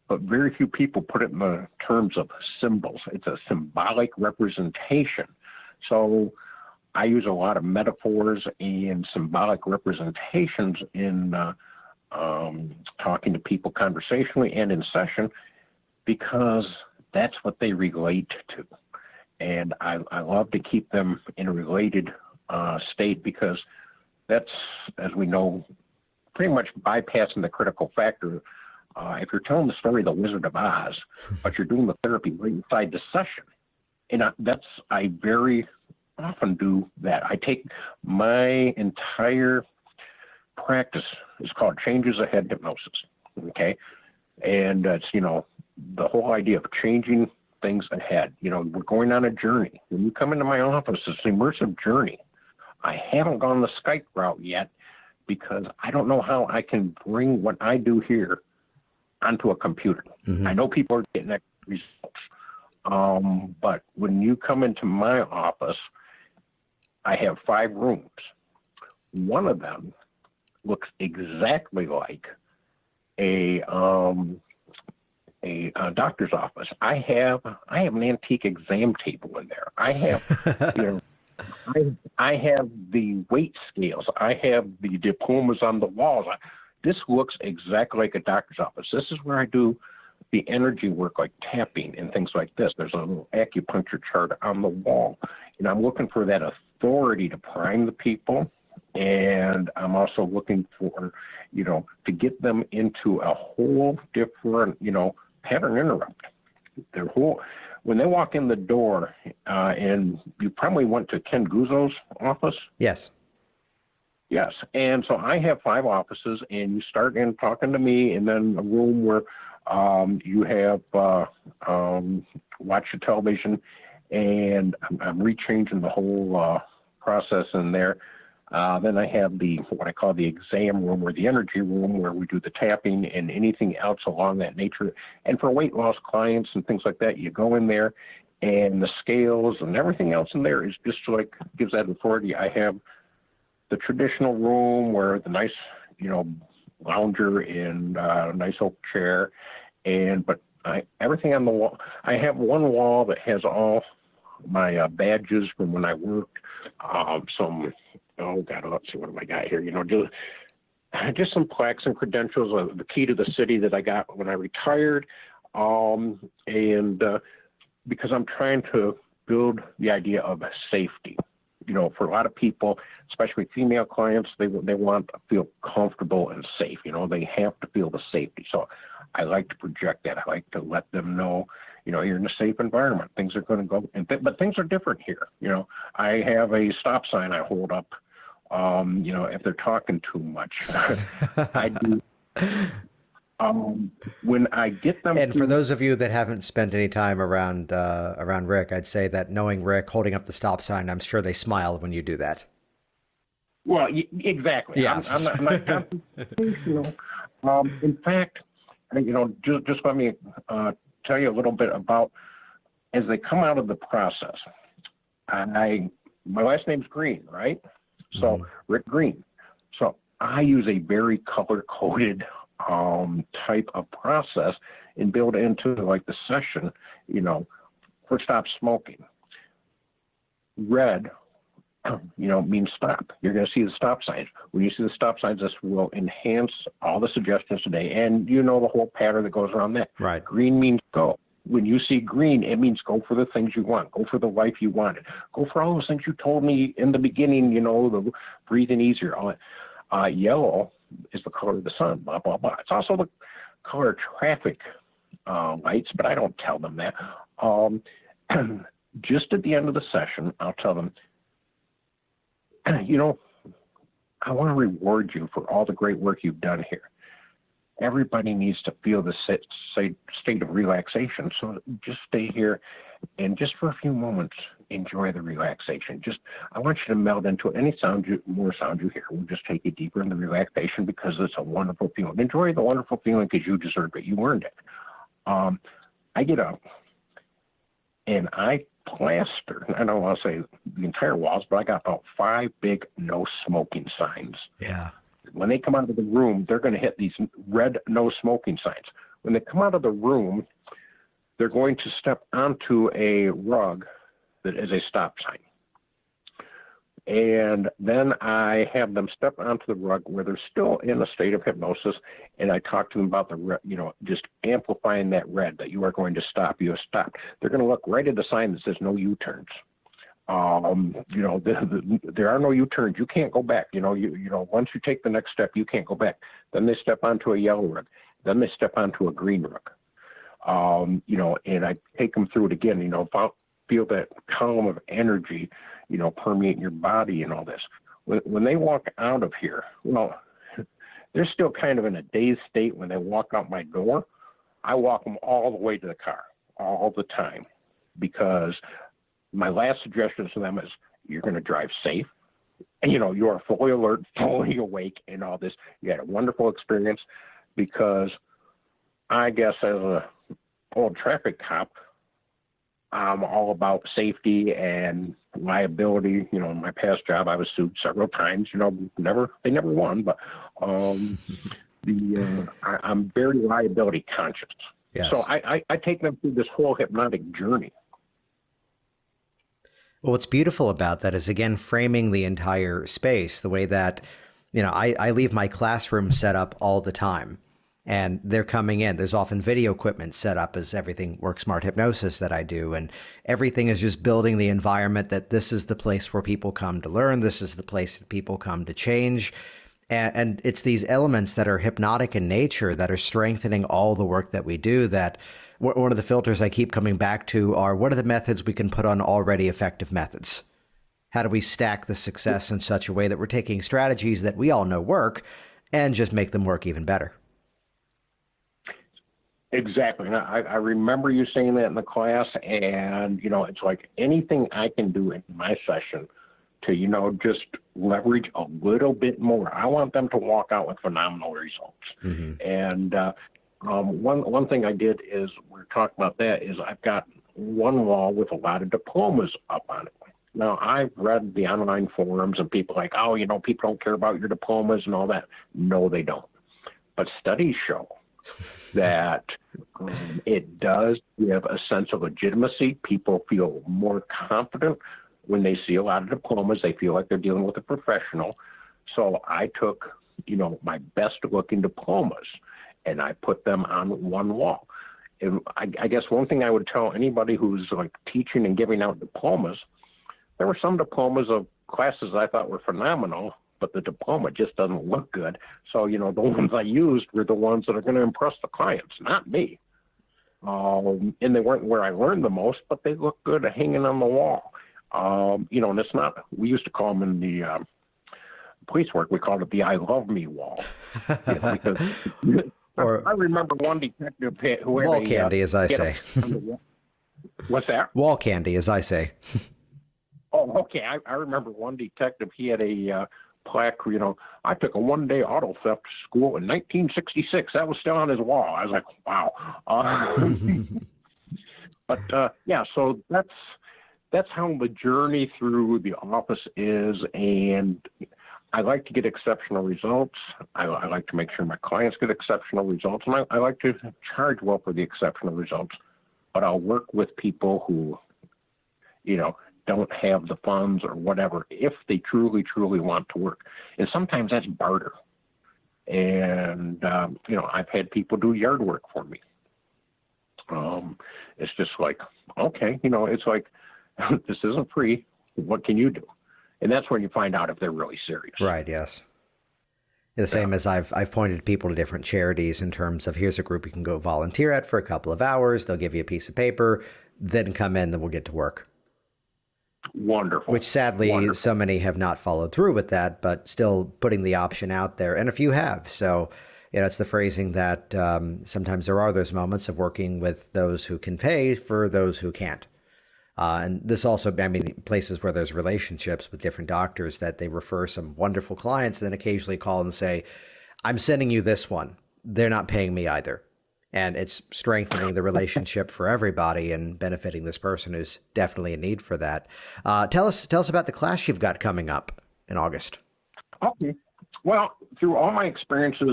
S3: but very few people put it in the terms of symbols. It's a symbolic representation. So I use a lot of metaphors and symbolic representations in talking to people conversationally and in session. because that's what they relate to. And I love to keep them in a related state, because that's, as we know, pretty much bypassing the critical factor. If you're telling the story of the Wizard of Oz, but you're doing the therapy right inside the session, and I very often do that. I take my entire practice, it's called Changes Ahead Hypnosis, okay? And it's, the whole idea of changing things ahead. We're going on a journey. When you come into my office, it's an immersive journey. I haven't gone the Skype route yet, because I don't know how I can bring what I do here onto a computer. I know people are getting results. But when you come into my office, I have 5 rooms. One of them looks exactly like a doctor's office. I have an antique exam table in there. I have, I have the weight scales. I have the diplomas on the walls. This looks exactly like a doctor's office. This is where I do the energy work, like tapping and things like this. There's a little acupuncture chart on the wall. I'm looking for that authority to prime the people. And I'm also looking for, to get them into a whole different, pattern interrupt. When they walk in the door, and you probably went to Ken Guzzo's office.
S1: Yes.
S3: Yes. And so I have 5 offices, and you start in talking to me, and then a room where you have watch the television, and I'm rechanging the whole process in there. Then I have what I call the exam room, or the energy room, where we do the tapping and anything else along that nature. And for weight loss clients and things like that, you go in there, and the scales and everything else in there is just like gives that authority. I have the traditional room where the nice, lounger and nice oak chair, but everything on the wall. I have one wall that has all my badges from when I worked. Let's see, what have I got here? Just some plaques and credentials, the key to the city that I got when I retired, because I'm trying to build the idea of safety. For a lot of people, especially female clients, they want to feel comfortable and safe. They have to feel the safety. So I like to project that. I like to let them know, you're in a safe environment. Things are going to go, but things are different here. I have a stop sign I hold up. If they're talking too much, I do. When I get them,
S1: and for those of you that haven't spent any time around Rick, I'd say that knowing Rick, holding up the stop sign, I'm sure they smile when you do that.
S3: Well, exactly.
S1: Yeah.
S3: I'm not confrontational. In fact, just let me tell you a little bit about as they come out of the process. My last name's Green, right? So Rick Green. So I use a very color-coded type of process and build into like the session, for stop smoking. Red, means stop. You're going to see the stop signs. When you see the stop signs, this will enhance all the suggestions today. And the whole pattern that goes around that.
S1: Right.
S3: Green means go. When you see green, it means go for the things you want. Go for the life you wanted. Go for all those things you told me in the beginning, the breathing easier. Yellow is the color of the sun, blah, blah, blah. It's also the color of traffic lights, but I don't tell them that. Just at the end of the session, I'll tell them, I want to reward you for all the great work you've done here. Everybody needs to feel the state of relaxation. So just stay here and just for a few moments, enjoy the relaxation. I want you to meld into it. Any more sound you hear will just take you deeper in the relaxation, because it's a wonderful feeling. Enjoy the wonderful feeling because you deserve it. You earned it. I get up and I plaster, I don't want to say the entire walls, but I got about 5 big no smoking signs.
S1: Yeah.
S3: When they come out of the room, they're going to hit these red no smoking signs. When they come out of the room, they're going to step onto a rug that is a stop sign. And then I have them step onto the rug where they're still in a state of hypnosis, and I talk to them about just amplifying that red, that you are going to stop. You have stopped. They're going to look right at the sign that says no U-turns. There are no U-turns. You can't go back. Once you take the next step, you can't go back. Then they step onto a yellow rug. Then they step onto a green rug. And I take them through it again. Feel that column of energy, permeate your body and all this. When they walk out of here, they're still kind of in a dazed state when they walk out my door. I walk them all the way to the car, all the time, because my last suggestion to them is you're going to drive safe. And, you are fully alert, fully awake, and all this. You had a wonderful experience, because I guess as a old traffic cop, I'm all about safety and liability. In my past job, I was sued several times. They never won, but I'm very liability conscious.
S1: Yes.
S3: So I take them through this whole hypnotic journey.
S1: Well, what's beautiful about that is, again, framing the entire space the way that, I leave my classroom set up all the time, and they're coming in. There's often video equipment set up as everything Work Smart Hypnosis that I do. And everything is just building the environment that this is the place where people come to learn. This is the place that people come to change. And it's these elements that are hypnotic in nature that are strengthening all the work that we do. That one of the filters I keep coming back to are, what are the methods we can put on already effective methods? How do we stack the success in such a way that we're taking strategies that we all know work and just make them work even better?
S3: Exactly. And I remember you saying that in the class, and, it's like anything I can do in my session to, just leverage a little bit more. I want them to walk out with phenomenal results. Mm-hmm. And one thing I did is, we're talking about that, is I've got one wall with a lot of diplomas up on it. Now, I've read the online forums, and people like, people don't care about your diplomas and all that. No, they don't. But studies show that it does give a sense of legitimacy. People feel more confident when they see a lot of diplomas. They feel like they're dealing with a professional. So I took, my best looking diplomas, and I put them on one wall. And I guess one thing I would tell anybody who's like teaching and giving out diplomas, there were some diplomas of classes I thought were phenomenal, but the diploma just doesn't look good. So, the ones I used were the ones that are going to impress the clients, not me. And they weren't where I learned the most, but they look good hanging on the wall. And it's not, we used to call them in the police work, we called it the I love me wall. Because I remember one detective who had
S1: wall candy, as I say.
S3: What's that?
S1: Wall candy, as I say.
S3: Oh, okay. I remember one detective, he had a plaque, I took a one-day auto theft to school in 1966. That was still on his wall. I was like, wow. So that's how the journey through the office is. And I like to get exceptional results. I like to make sure my clients get exceptional results. And I like to charge well for the exceptional results. But I'll work with people who, don't have the funds or whatever, if they truly, truly want to work. And sometimes that's barter. And, I've had people do yard work for me. It's just like, okay, it's like, this isn't free. What can you do? And that's when you find out if they're really serious.
S1: Right, yes. The same as I've pointed people to different charities in terms of, here's a group you can go volunteer at for a couple of hours. They'll give you a piece of paper, then come in, then we'll get to work.
S3: Wonderful.
S1: Which sadly, so many have not followed through with that, but still putting the option out there. And a few have. So, it's the phrasing that sometimes there are those moments of working with those who can pay for those who can't. And this also, places where there's relationships with different doctors that they refer some wonderful clients and then occasionally call and say, I'm sending you this one. They're not paying me either. And it's strengthening the relationship for everybody and benefiting this person who's definitely in need for that. Tell us about the class you've got coming up in August.
S3: Okay. Well, through all my experiences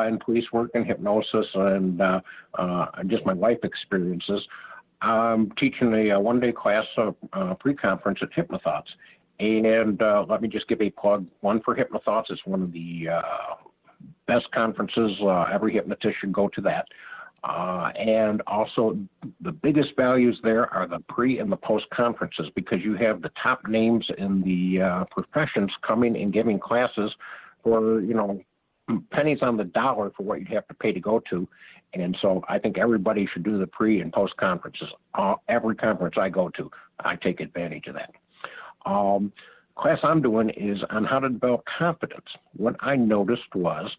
S3: in police work and hypnosis and just my life experiences, I'm teaching a one-day class pre-conference at Hypnothoughts. And let me just give a plug. One for Hypnothoughts. It's one of the best conferences. Every hypnotist should go to that. And also, the biggest values there are the pre and the post conferences, because you have the top names in the professions coming and giving classes for, pennies on the dollar for what you'd have to pay to go to. And so I think everybody should do the pre and post conferences. Every conference I go to, I take advantage of that. Class I'm doing is on how to develop confidence. What I noticed was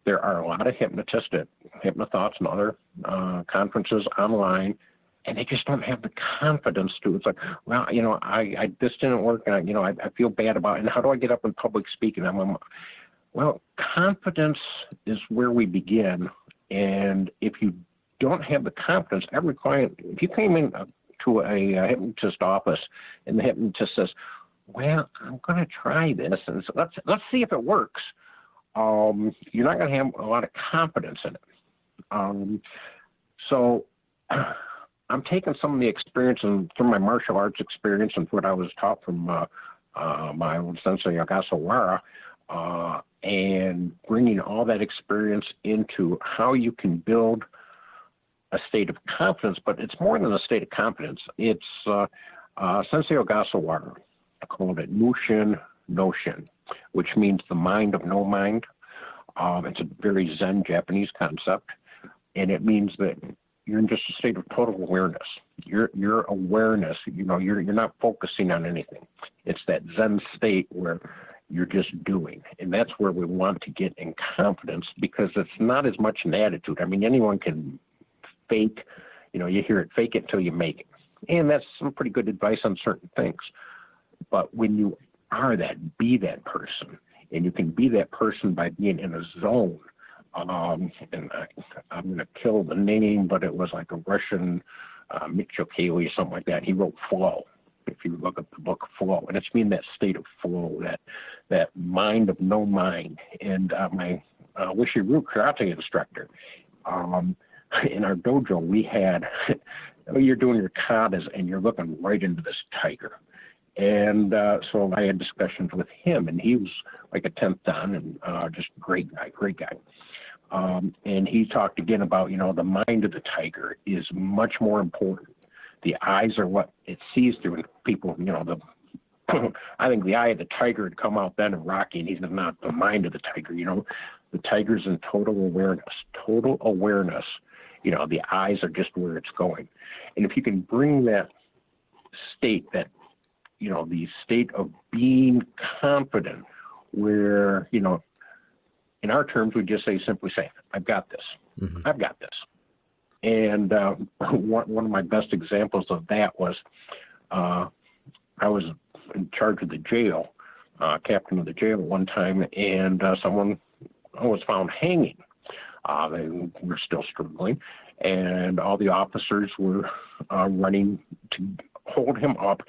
S3: there are a lot of hypnotists at Hypnothoughts and other conferences online, and they just don't have the confidence to. It's like, well, I this didn't work, and I feel bad about it. And how do I get up in public speaking? Well, confidence is where we begin, and if you don't have the confidence, every client, if you came in to a hypnotist office and the hypnotist says, well, I'm going to try this, and so let's see if it works. You're not going to have a lot of confidence in it. So I'm taking some of the experience from my martial arts experience and what I was taught from my old sensei, Ogasawara, and bringing all that experience into how you can build a state of confidence. But it's more than a state of confidence. It's Sensei Ogasawara called it Mushin no Shin, which means the mind of no mind. It's a very Zen Japanese concept, and it means that you're in just a state of total awareness. Your awareness, you're not focusing on anything. It's that Zen state where you're just doing, and that's where we want to get in confidence, because it's not as much an attitude. I mean, anyone can fake, you hear it, fake it till you make it, and that's some pretty good advice on certain things. But when you are that, be that person, and you can be that person by being in a zone. And I'm going to kill the name, but it was like a Russian Mitchell Cayley, something like that. He wrote Flow. If you look up the book Flow, and it's being that state of flow, that mind of no mind. And my Wishiru karate instructor, in our dojo, we had, you're doing your katas and you're looking right into this tiger. And so I had discussions with him, and he was like a 10th Dan, and just great guy. And he talked again about, the mind of the tiger is much more important. The eyes are what it sees through, and people, I think the eye of the tiger had come out then in Rocky, and he's not the mind of the tiger. The tiger's in total awareness. The eyes are just where it's going. And if you can bring that state, the state of being confident, where, in our terms, we just simply say, I've got this. Mm-hmm. I've got this. And one of my best examples of that was I was in charge of the jail, captain of the jail at one time, and someone was found hanging. They were still struggling, and all the officers were running to hold him up.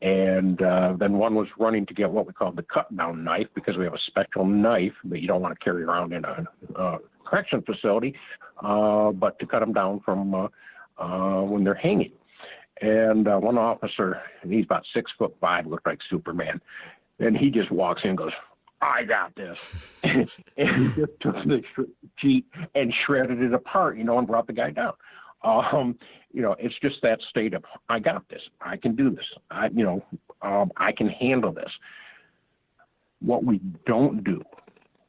S3: And then one was running to get what we call the cut-down knife, because we have a special knife that you don't want to carry around in a correction facility, but to cut them down from when they're hanging. And one officer, and he's about 6'5", looked like Superman, and he just walks in and goes, I got this. And he just took the sheet and shredded it apart, and brought the guy down. It's just that state of, I got this. I can do this. I can handle this. What we don't do,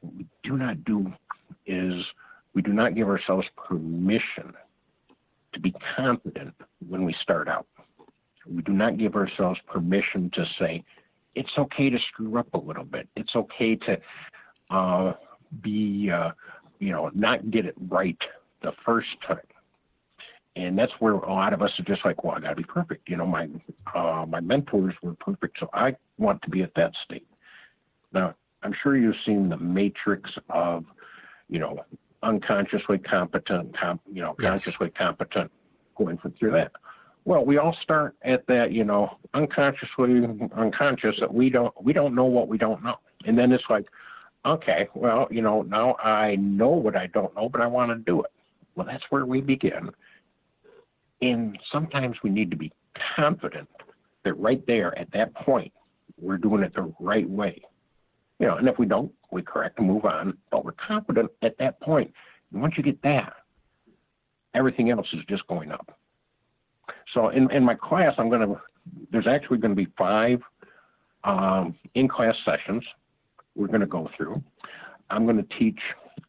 S3: what we do not do, is we do not give ourselves permission to be confident when we start out. We do not give ourselves permission to say, it's okay to screw up a little bit. It's okay to not get it right the first time. And that's where a lot of us are just like, well, I got to be perfect. My mentors were perfect, so I want to be at that state. Now, I'm sure you've seen the matrix of, unconsciously competent, consciously competent, going through that. Well, we all start at that, unconsciously unconscious, that we don't know what we don't know. And then it's like, okay, well, now I know what I don't know, but I want to do it. Well, that's where we begin. And sometimes we need to be confident that right there at that point, we're doing it the right way. And if we don't, we correct and move on, but we're confident at that point. And once you get that, everything else is just going up. So in my class, there's actually going to be 5 in-class sessions we're going to go through. I'm going to teach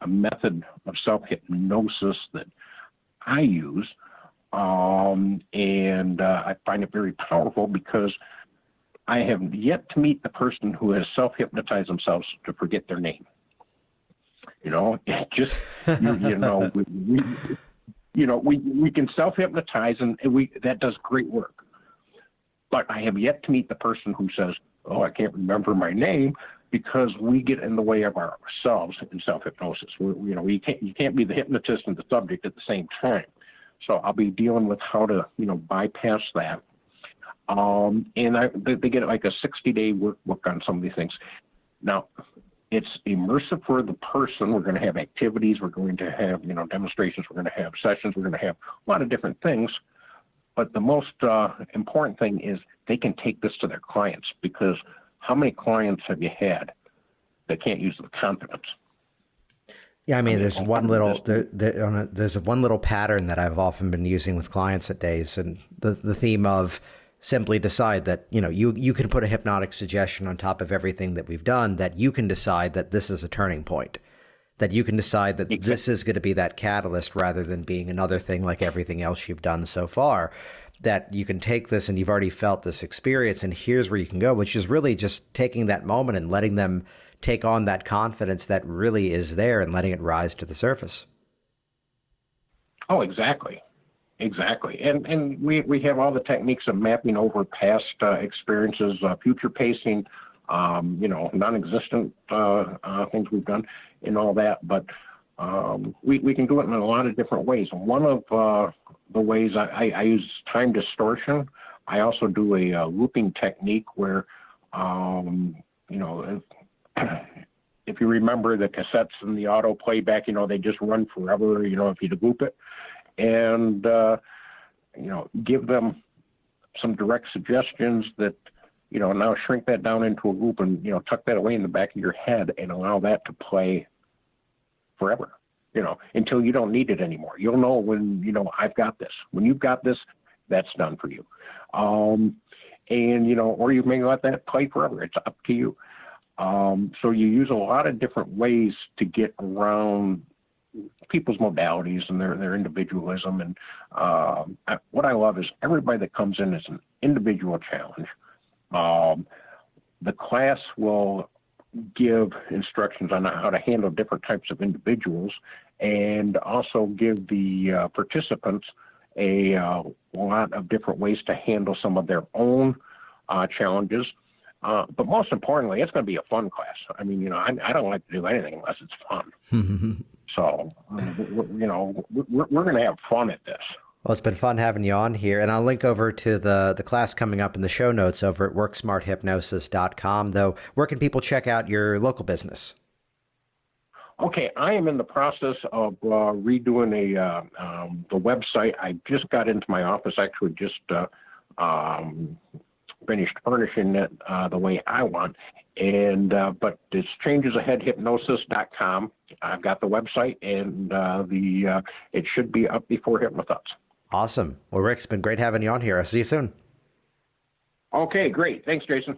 S3: a method of self-hypnosis that I use, and I find it very powerful because I have yet to meet the person who has self-hypnotized themselves to forget their name. Just, we can self-hypnotize, and that does great work. But I have yet to meet the person who says, "Oh, I can't remember my name," because we get in the way of ourselves in self-hypnosis. You can't be the hypnotist and the subject at the same time. So I'll be dealing with how to, bypass that. And they get like a 60-day workbook on some of these things. Now, it's immersive for the person. We're going to have activities. We're going to have, demonstrations. We're going to have sessions. We're going to have a lot of different things. But the most important thing is they can take this to their clients, because how many clients have you had that can't use the confidence?
S1: Yeah, there's one little there's one little pattern that I've often been using with clients at days, and the theme of simply decide that you can put a hypnotic suggestion on top of everything that we've done, that you can decide that this is a turning point, that you can decide that this is going to be that catalyst rather than being another thing like everything else you've done so far. That you can take this and you've already felt this experience, and here's where you can go, which is really just taking that moment and letting them take on that confidence that really is there and letting it rise to the surface.
S3: Oh, exactly. And we have all the techniques of mapping over past experiences, future pacing, non-existent things we've done and all that. But we can do it in a lot of different ways. One of the ways I use time distortion. I also do a looping technique where, if you remember the cassettes and the auto playback, they just run forever, if you loop it. And, give them some direct suggestions that, now shrink that down into a loop and, tuck that away in the back of your head and allow that to play forever, until you don't need it anymore. You'll know when, I've got this. When you've got this, that's done for you. And, or you may let that play forever. It's up to you. So you use a lot of different ways to get around people's modalities and their individualism. And what I love is everybody that comes in is an individual challenge. The class will give instructions on how to handle different types of individuals, and also give the participants a lot of different ways to handle some of their own challenges. But most importantly, it's going to be a fun class. I don't like to do anything unless it's fun. So, we're going to have fun at this.
S1: Well, it's been fun having you on here, and I'll link over to the class coming up in the show notes over at worksmarthypnosis.com. Though, where can people check out your local business?
S3: Okay, I am in the process of redoing the website. I just got into my office, actually just finished furnishing it the way I want. And but it's changesaheadhypnosis.com. I've got the website, and it should be up before Hypnothoughts. Awesome.
S1: Well, Rick, it's been great having you on here. I'll see you soon.
S3: Okay, great. Thanks, Jason.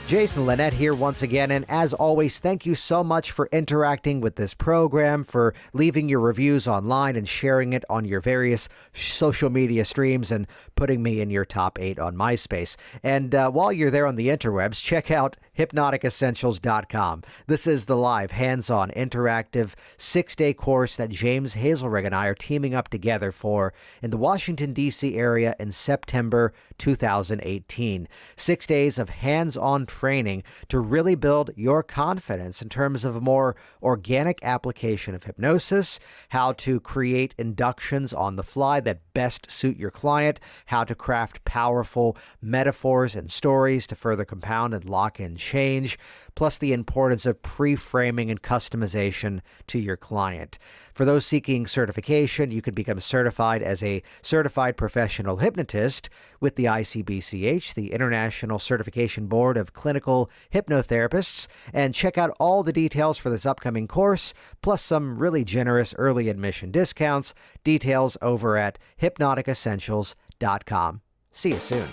S1: Jason Linett here once again, and as always, thank you so much for interacting with this program, for leaving your reviews online and sharing it on your various social media streams, and putting me in your top 8 on MySpace. And while you're there on the interwebs, check out hypnoticessentials.com. This is the live, hands-on, interactive 6-day course that James Hazelrig and I are teaming up together for in the Washington, D.C. area in September 2018. 6 days of hands-on training to really build your confidence in terms of a more organic application of hypnosis, how to create inductions on the fly that best suit your client, how to craft powerful metaphors and stories to further compound and lock in change, plus the importance of pre-framing and customization to your client. For those seeking certification, you can become certified as a certified professional hypnotist with the ICBCH, the International Certification Board of Clinical Hypnotherapists, and check out all the details for this upcoming course, plus some really generous early admission discounts. Details over at hypnoticessentials.com. See you soon.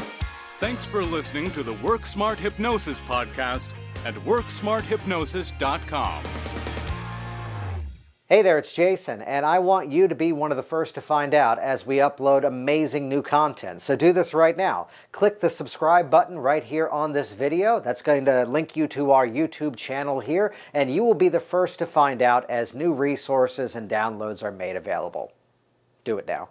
S2: Thanks for listening to the Work Smart Hypnosis podcast at worksmarthypnosis.com.
S1: Hey there, it's Jason, and I want you to be one of the first to find out as we upload amazing new content. So do this right now. Click the subscribe button right here on this video. That's going to link you to our YouTube channel here, and you will be the first to find out as new resources and downloads are made available. Do it now.